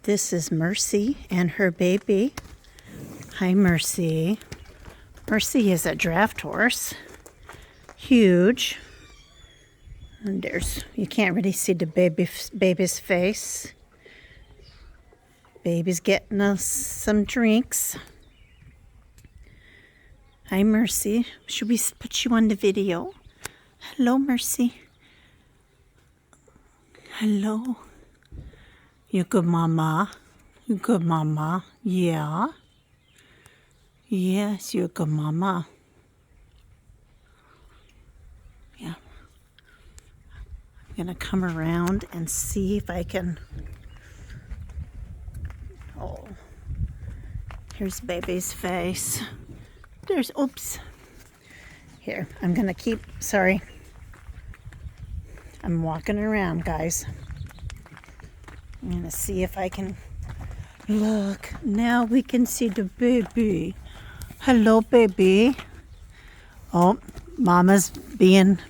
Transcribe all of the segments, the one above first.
This is Mercy and her baby. Hi, Mercy. Mercy is a draft horse. Huge. And you can't really see the baby's face. Baby's getting us some drinks. Hi, Mercy. Should we put you on the video? Hello, Mercy. Hello. You good mama? You good mama? Yeah. Yes, you're a good mama. Yeah. I'm gonna come around and see if I can. Oh, here's baby's face. Oops. Here, I'm gonna sorry. I'm walking around, guys. I'm gonna see if I can. Look, now we can see the baby. Hello, baby. Oh, Mama's being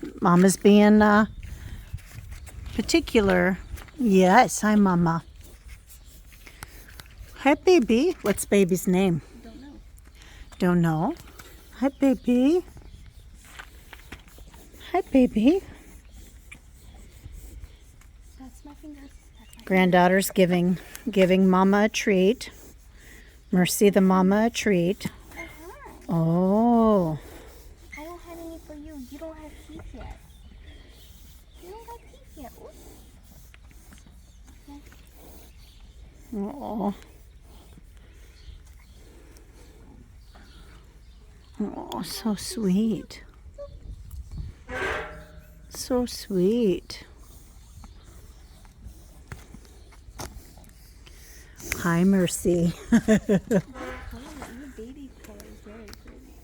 particular. Yes, hi, Mama. Hi, baby. What's baby's name? Don't know. Don't know. Hi, baby. Hi, baby. That's my fingers. Granddaughter's giving Mama a treat. Mercy the mama a treat. Oh. I don't have any for you. You don't have teeth yet. You don't have teeth yet. Oh. Oh, so sweet. So sweet. Hi, Mercy. Your baby color is very pretty.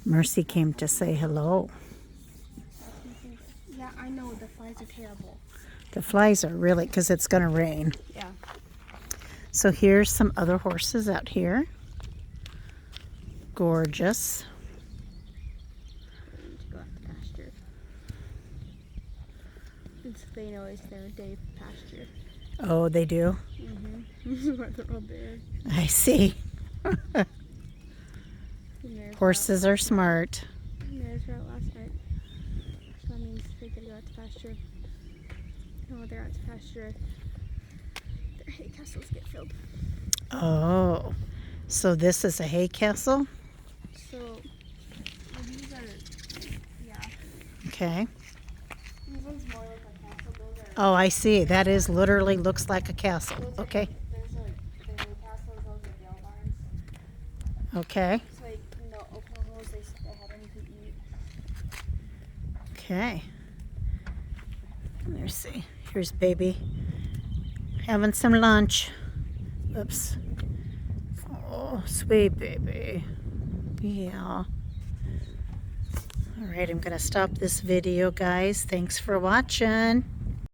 Mercy came to say hello. Yeah, I know. The flies are terrible. The flies are really, because it's going to rain. Yeah. So here's some other horses out here. Gorgeous. Go out to pasture. They know it's their day of pasture. Oh, they do? Mm-hmm. They're all there. I see. Horses are smart. Mares were out last night. So that means they could go out to pasture. And while they're out to pasture, their hay castles get filled. Oh, so this is a hay castle? So, these are, yeah. Okay. These ones more like a castle. Those are. Oh, I see. That is literally looks like a castle. Okay. There's like the hay castles, those are bale barns. Okay. So like, open holes, they have anything to eat. Okay. Let's see. Here's baby having some lunch. Oops. Oh, sweet baby. Yeah. All right, I'm going to stop this video, guys. Thanks for watching.